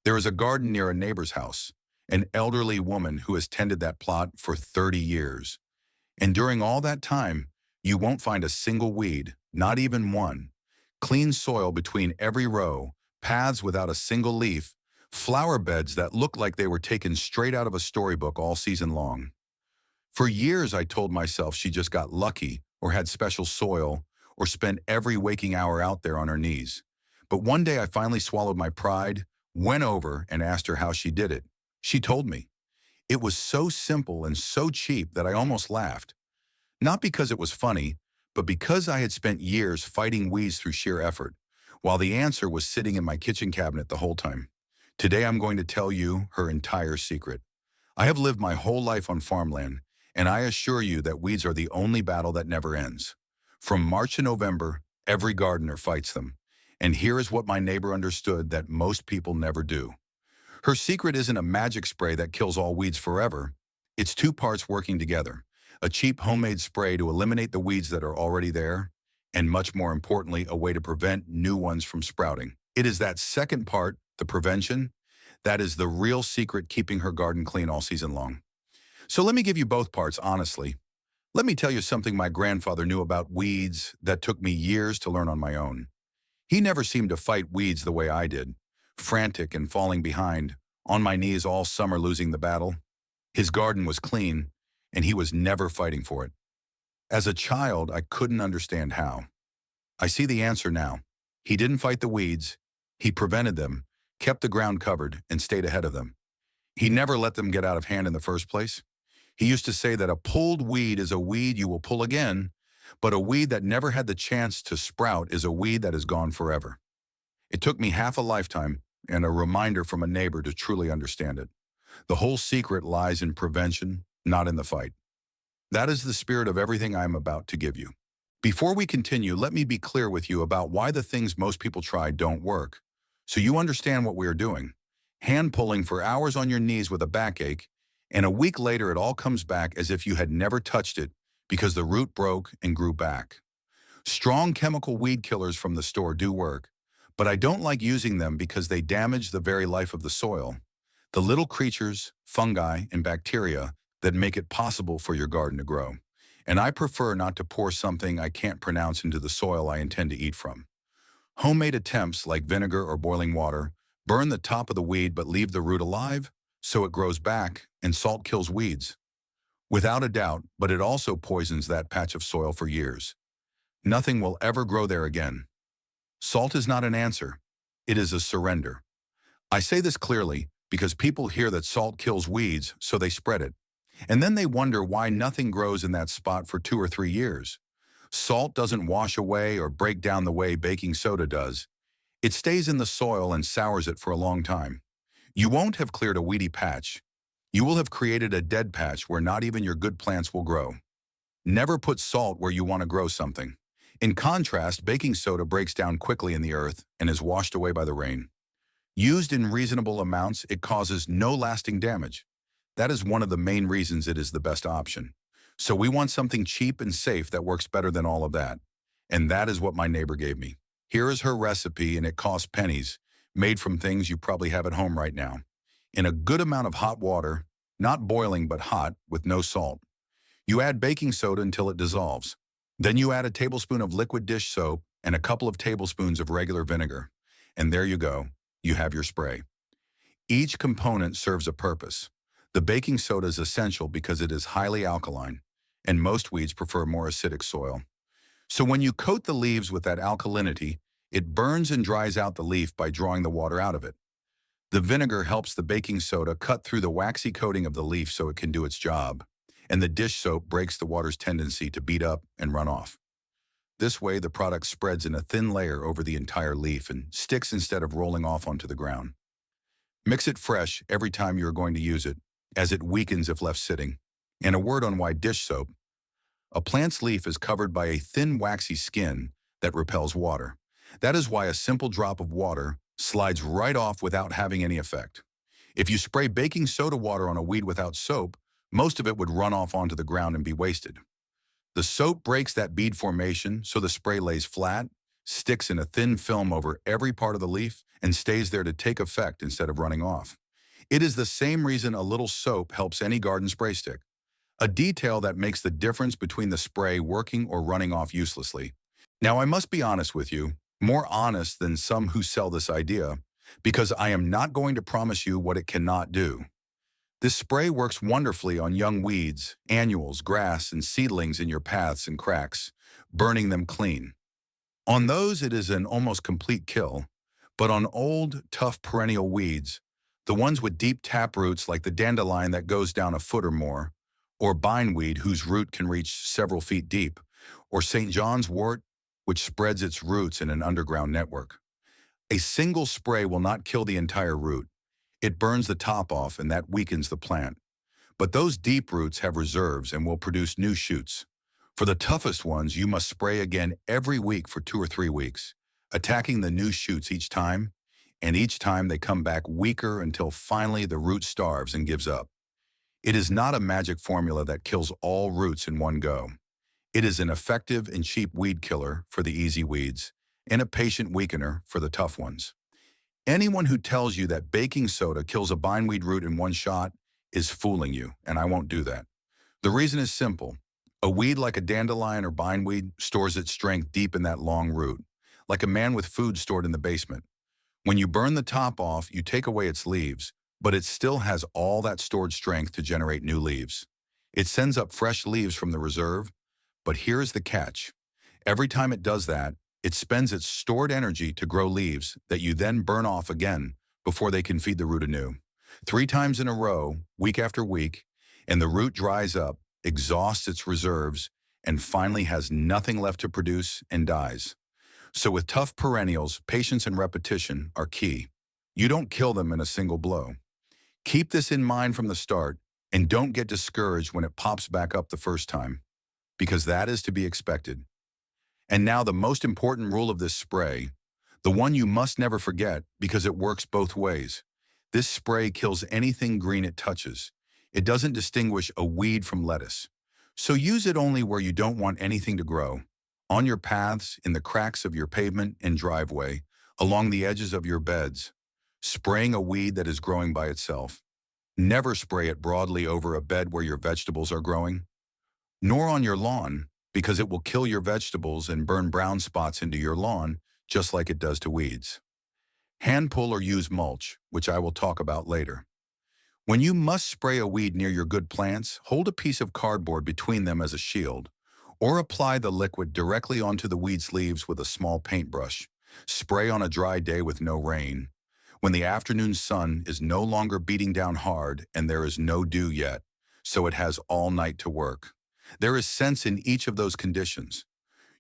There is a garden near a neighbor's house, an elderly woman who has tended that plot for 30 years. And during all that time, you won't find a single weed, not even one. Clean soil between every row, paths without a single leaf, flower beds that look like they were taken straight out of a storybook all season long. For years, I told myself she just got lucky or had special soil or spent every waking hour out there on her knees. But one day I finally swallowed my pride, went over and asked her how she did it. She told me. It was so simple and so cheap that I almost laughed. Not because it was funny, but because I had spent years fighting weeds through sheer effort, while the answer was sitting in my kitchen cabinet the whole time. Today I'm going to tell you her entire secret. I have lived my whole life on farmland, and I assure you that weeds are the only battle that never ends. From March to November, every gardener fights them. And here is what my neighbor understood that most people never do. Her secret isn't a magic spray that kills all weeds forever. It's two parts working together. A cheap homemade spray to eliminate the weeds that are already there, and much more importantly, a way to prevent new ones from sprouting. It is that second part, the prevention, that is the real secret keeping her garden clean all season long. So let me give you both parts honestly. Let me tell you something my grandfather knew about weeds that took me years to learn on my own. He never seemed to fight weeds the way I did, frantic and falling behind, on my knees all summer losing the battle. His garden was clean, and he was never fighting for it. As a child, I couldn't understand how. I see the answer now. He didn't fight the weeds. He prevented them, kept the ground covered, and stayed ahead of them. He never let them get out of hand in the first place. He used to say that a pulled weed is a weed you will pull again, but a weed that never had the chance to sprout is a weed that is gone forever. It took me half a lifetime and a reminder from a neighbor to truly understand it. The whole secret lies in prevention, not in the fight. That is the spirit of everything I am about to give you. Before we continue, let me be clear with you about why the things most people try don't work, so you understand what we are doing. Hand pulling for hours on your knees with a backache, and a week later it all comes back as if you had never touched it because the root broke and grew back. Strong chemical weed killers from the store do work, but I don't like using them because they damage the very life of the soil, the little creatures, fungi, and bacteria that make it possible for your garden to grow. And I prefer not to pour something I can't pronounce into the soil I intend to eat from. Homemade attempts like vinegar or boiling water burn the top of the weed but leave the root alive, so it grows back, and salt kills weeds. Without a doubt, but it also poisons that patch of soil for years. Nothing will ever grow there again. Salt is not an answer. It is a surrender. I say this clearly because people hear that salt kills weeds, so they spread it. And then they wonder why nothing grows in that spot for 2 or 3 years. Salt doesn't wash away or break down the way baking soda does. It stays in the soil and sours it for a long time. You won't have cleared a weedy patch. You will have created a dead patch where not even your good plants will grow. Never put salt where you want to grow something. In contrast, baking soda breaks down quickly in the earth and is washed away by the rain. Used in reasonable amounts, it causes no lasting damage. That is one of the main reasons it is the best option. So we want something cheap and safe that works better than all of that. And that is what my neighbor gave me. Here is her recipe, and it costs pennies, made from things you probably have at home right now. In a good amount of hot water, not boiling but hot, with no salt. You add baking soda until it dissolves. Then you add a tablespoon of liquid dish soap and a couple of tablespoons of regular vinegar. And there you go. You have your spray. Each component serves a purpose. The baking soda is essential because it is highly alkaline, and most weeds prefer more acidic soil. So when you coat the leaves with that alkalinity, it burns and dries out the leaf by drawing the water out of it. The vinegar helps the baking soda cut through the waxy coating of the leaf so it can do its job, and the dish soap breaks the water's tendency to beat up and run off. This way, the product spreads in a thin layer over the entire leaf and sticks instead of rolling off onto the ground. Mix it fresh every time you are going to use it, as it weakens if left sitting. And a word on why dish soap. A plant's leaf is covered by a thin waxy skin that repels water. That is why a simple drop of water slides right off without having any effect. If you spray baking soda water on a weed without soap, most of it would run off onto the ground and be wasted. The soap breaks that bead formation so the spray lays flat, sticks in a thin film over every part of the leaf, and stays there to take effect instead of running off. It is the same reason a little soap helps any garden spray stick. A detail that makes the difference between the spray working or running off uselessly. Now, I must be honest with you, more honest than some who sell this idea, because I am not going to promise you what it cannot do. This spray works wonderfully on young weeds, annuals, grass, and seedlings in your paths and cracks, burning them clean. On those, it is an almost complete kill, but on old, tough perennial weeds, the ones with deep tap roots like the dandelion that goes down a foot or more, or bindweed whose root can reach several feet deep, or St. John's wort, which spreads its roots in an underground network. A single spray will not kill the entire root. It burns the top off and that weakens the plant. But those deep roots have reserves and will produce new shoots. For the toughest ones, you must spray again every week for 2 or 3 weeks, attacking the new shoots each time, and each time they come back weaker until finally the root starves and gives up. It is not a magic formula that kills all roots in one go. It is an effective and cheap weed killer for the easy weeds, and a patient weakener for the tough ones. Anyone who tells you that baking soda kills a bindweed root in one shot is fooling you, and I won't do that. The reason is simple. A weed like a dandelion or bindweed stores its strength deep in that long root, like a man with food stored in the basement. When you burn the top off, you take away its leaves, but it still has all that stored strength to generate new leaves. It sends up fresh leaves from the reserve, but here's the catch. Every time it does that, it spends its stored energy to grow leaves that you then burn off again before they can feed the root anew. 3 times in a row, week after week, and the root dries up, exhausts its reserves, and finally has nothing left to produce and dies. So with tough perennials, patience and repetition are key. You don't kill them in a single blow. Keep this in mind from the start, and don't get discouraged when it pops back up the first time, because that is to be expected. And now the most important rule of this spray, the one you must never forget because it works both ways. This spray kills anything green it touches. It doesn't distinguish a weed from lettuce. So use it only where you don't want anything to grow. On your paths, in the cracks of your pavement and driveway, along the edges of your beds, spraying a weed that is growing by itself. Never spray it broadly over a bed where your vegetables are growing, nor on your lawn, because it will kill your vegetables and burn brown spots into your lawn, just like it does to weeds. Hand pull or use mulch, which I will talk about later. When you must spray a weed near your good plants, hold a piece of cardboard between them as a shield, or apply the liquid directly onto the weed's leaves with a small paintbrush. Spray on a dry day with no rain, when the afternoon sun is no longer beating down hard and there is no dew yet, so it has all night to work. There is sense in each of those conditions.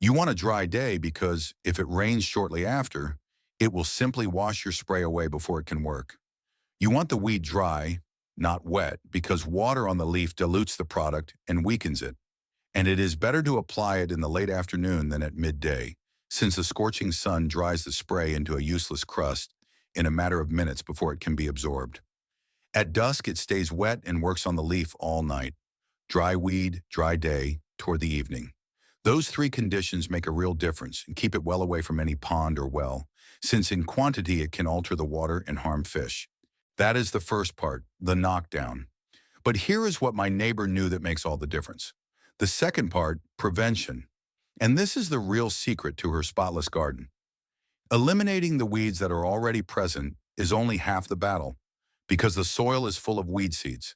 You want a dry day because if it rains shortly after, it will simply wash your spray away before it can work. You want the weed dry, not wet, because water on the leaf dilutes the product and weakens it. And it is better to apply it in the late afternoon than at midday, since the scorching sun dries the spray into a useless crust in a matter of minutes before it can be absorbed. At dusk, it stays wet and works on the leaf all night. Dry weed, dry day, toward the evening. Those 3 conditions make a real difference and keep it well away from any pond or well, since in quantity it can alter the water and harm fish. That is the first part, the knockdown. But here is what my neighbor knew that makes all the difference. The second part, prevention. And this is the real secret to her spotless garden. Eliminating the weeds that are already present is only half the battle, because the soil is full of weed seeds,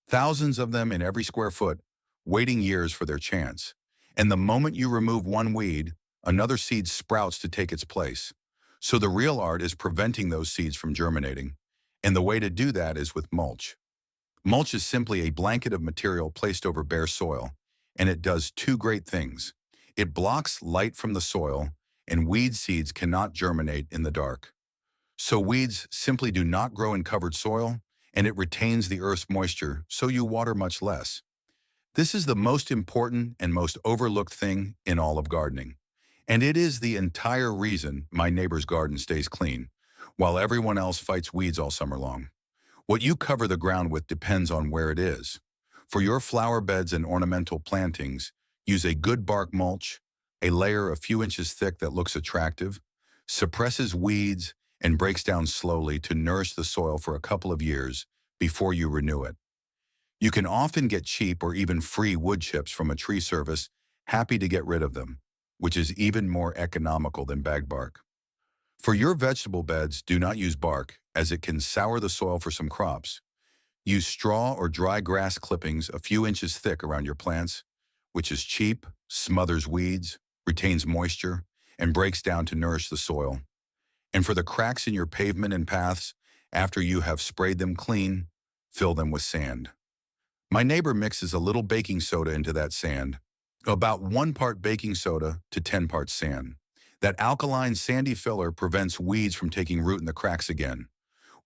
thousands of them in every square foot, waiting years for their chance. And the moment you remove one weed, another seed sprouts to take its place. So the real art is preventing those seeds from germinating. And the way to do that is with mulch. Mulch is simply a blanket of material placed over bare soil, and it does 2 great things. It blocks light from the soil, and weed seeds cannot germinate in the dark. So weeds simply do not grow in covered soil, and it retains the earth's moisture, so you water much less. This is the most important and most overlooked thing in all of gardening. And it is the entire reason my neighbor's garden stays clean, while everyone else fights weeds all summer long. What you cover the ground with depends on where it is. For your flower beds and ornamental plantings, use a good bark mulch, a layer a few inches thick that looks attractive, suppresses weeds, and breaks down slowly to nourish the soil for a couple of years before you renew it. You can often get cheap or even free wood chips from a tree service, happy to get rid of them, which is even more economical than bag bark. For your vegetable beds, do not use bark, as it can sour the soil for some crops. Use straw or dry grass clippings a few inches thick around your plants, which is cheap, smothers weeds, retains moisture, and breaks down to nourish the soil. And for the cracks in your pavement and paths, after you have sprayed them clean, fill them with sand. My neighbor mixes a little baking soda into that sand, about 1 part baking soda to 10 parts sand. That alkaline sandy filler prevents weeds from taking root in the cracks again.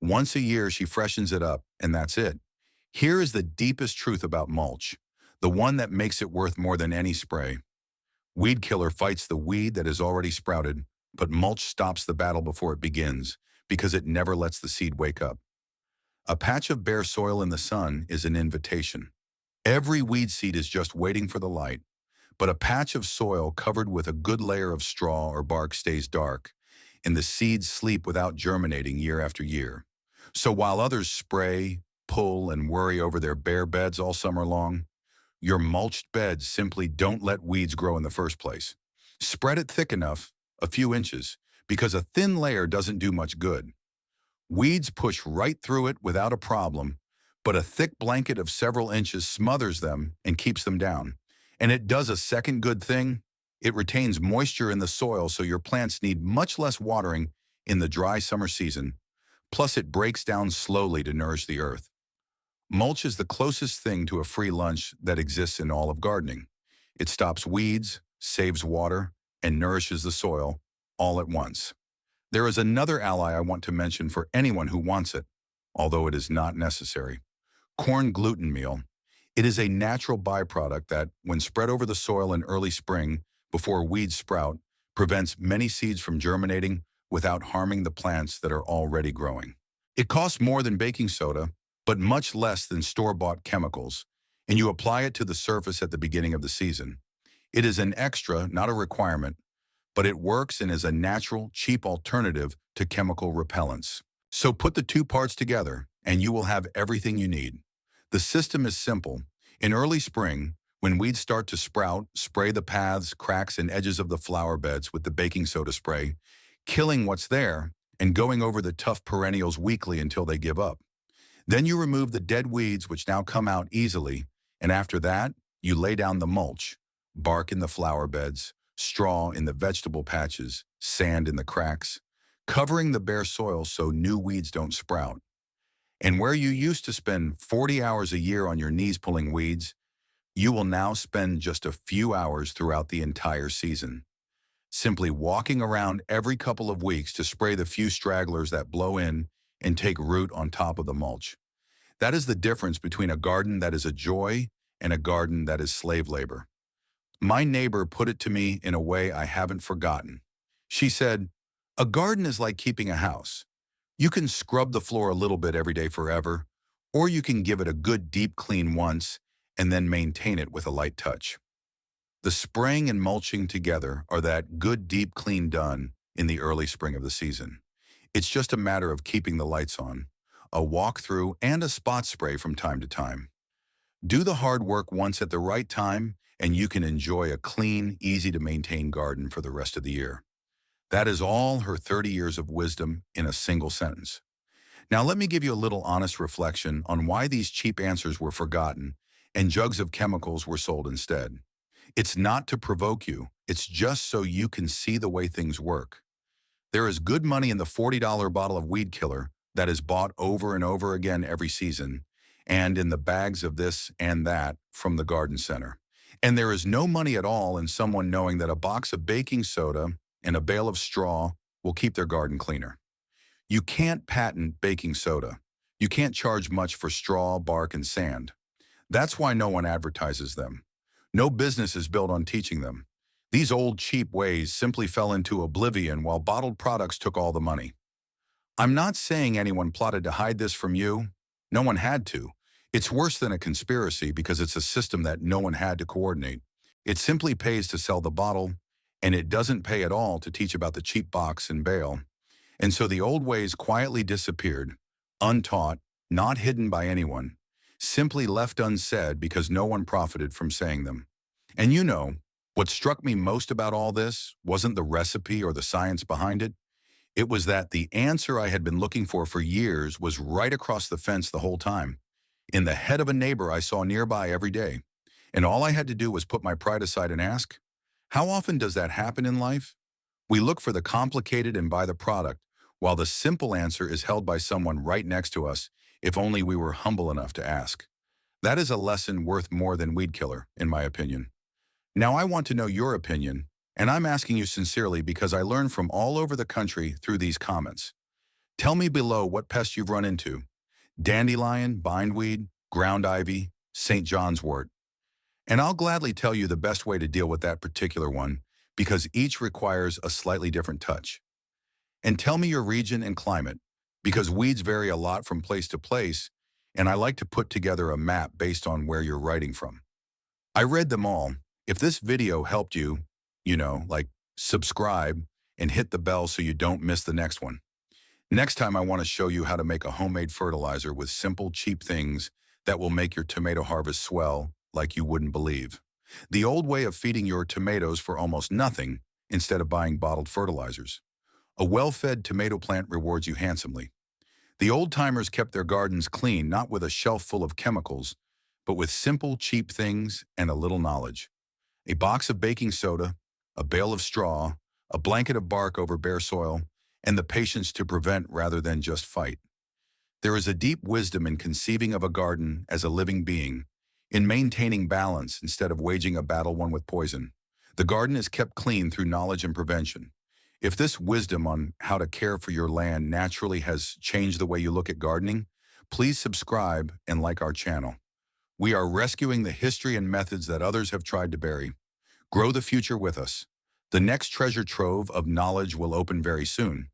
Once a year, she freshens it up, and that's it. Here is the deepest truth about mulch, the one that makes it worth more than any spray. Weed killer fights the weed that has already sprouted, but mulch stops the battle before it begins, because it never lets the seed wake up. A patch of bare soil in the sun is an invitation. Every weed seed is just waiting for the light, but a patch of soil covered with a good layer of straw or bark stays dark, and the seeds sleep without germinating year after year. So while others spray, pull, and worry over their bare beds all summer long, your mulched beds simply don't let weeds grow in the first place. Spread it thick enough, a few inches, because a thin layer doesn't do much good. Weeds push right through it without a problem, but a thick blanket of several inches smothers them and keeps them down. And it does a second good thing. It retains moisture in the soil so your plants need much less watering in the dry summer season. Plus, it breaks down slowly to nourish the earth. Mulch is the closest thing to a free lunch that exists in all of gardening. It stops weeds, saves water, and nourishes the soil all at once. There is another ally I want to mention for anyone who wants it, although it is not necessary. Corn gluten meal. It is a natural byproduct that, when spread over the soil in early spring before weeds sprout, prevents many seeds from germinating without harming the plants that are already growing. It costs more than baking soda, but much less than store-bought chemicals, and you apply it to the surface at the beginning of the season. It is an extra, not a requirement, but it works and is a natural, cheap alternative to chemical repellents. So put the two parts together, and you will have everything you need. The system is simple. In early spring, when weeds start to sprout, spray the paths, cracks, and edges of the flower beds with the baking soda spray, killing what's there and going over the tough perennials weekly until they give up. Then you remove the dead weeds, which now come out easily, and after that, you lay down the mulch, bark in the flower beds, straw in the vegetable patches, sand in the cracks, covering the bare soil so new weeds don't sprout. And where you used to spend 40 hours a year on your knees pulling weeds, you will now spend just a few hours throughout the entire season, simply walking around every couple of weeks to spray the few stragglers that blow in and take root on top of the mulch. That is the difference between a garden that is a joy and a garden that is slave labor. My neighbor put it to me in a way I haven't forgotten. She said, "A garden is like keeping a house. You can scrub the floor a little bit every day forever, or you can give it a good deep clean once and then maintain it with a light touch." The spraying and mulching together are that good deep clean done in the early spring of the season. It's just a matter of keeping the lights on, a walkthrough, and a spot spray from time to time. Do the hard work once at the right time, and you can enjoy a clean, easy-to-maintain garden for the rest of the year. That is all her 30 years of wisdom in a single sentence. Now let me give you a little honest reflection on why these cheap answers were forgotten and jugs of chemicals were sold instead. It's not to provoke you, it's just so you can see the way things work. There is good money in the $40 bottle of weed killer that is bought over and over again every season, and in the bags of this and that from the garden center. And there is no money at all in someone knowing that a box of baking soda and a bale of straw will keep their garden cleaner. You can't patent baking soda. You can't charge much for straw, bark, and sand. That's why no one advertises them. No business is built on teaching them. These old cheap ways simply fell into oblivion while bottled products took all the money. I'm not saying anyone plotted to hide this from you. No one had to. It's worse than a conspiracy because it's a system that no one had to coordinate. It simply pays to sell the bottle and it doesn't pay at all to teach about the cheap box and bale. And so the old ways quietly disappeared, untaught, not hidden by anyone, simply left unsaid because no one profited from saying them. And what struck me most about all this wasn't the recipe or the science behind it. It was that the answer I had been looking for years was right across the fence the whole time, in the head of a neighbor I saw nearby every day. And all I had to do was put my pride aside and ask, how often does that happen in life? We look for the complicated and buy the product, while the simple answer is held by someone right next to us, if only we were humble enough to ask. That is a lesson worth more than Weed Killer, in my opinion. Now I want to know your opinion, and I'm asking you sincerely because I learned from all over the country through these comments. Tell me below what pest you've run into: dandelion, bindweed, ground ivy, St. John's wort. And I'll gladly tell you the best way to deal with that particular one, because each requires a slightly different touch. And tell me your region and climate, because weeds vary a lot from place to place, and I like to put together a map based on where you're writing from. I read them all. If this video helped you, like subscribe and hit the bell so you don't miss the next one. Next time I want to show you how to make a homemade fertilizer with simple, cheap things that will make your tomato harvest swell like you wouldn't believe. The old way of feeding your tomatoes for almost nothing instead of buying bottled fertilizers. A well-fed tomato plant rewards you handsomely. The old-timers kept their gardens clean, not with a shelf full of chemicals, but with simple, cheap things and a little knowledge. A box of baking soda, a bale of straw, a blanket of bark over bare soil, and the patience to prevent rather than just fight. There is a deep wisdom in conceiving of a garden as a living being, in maintaining balance instead of waging a battle won with poison. The garden is kept clean through knowledge and prevention. If this wisdom on how to care for your land naturally has changed the way you look at gardening, please subscribe and like our channel. We are rescuing the history and methods that others have tried to bury. Grow the future with us. The next treasure trove of knowledge will open very soon.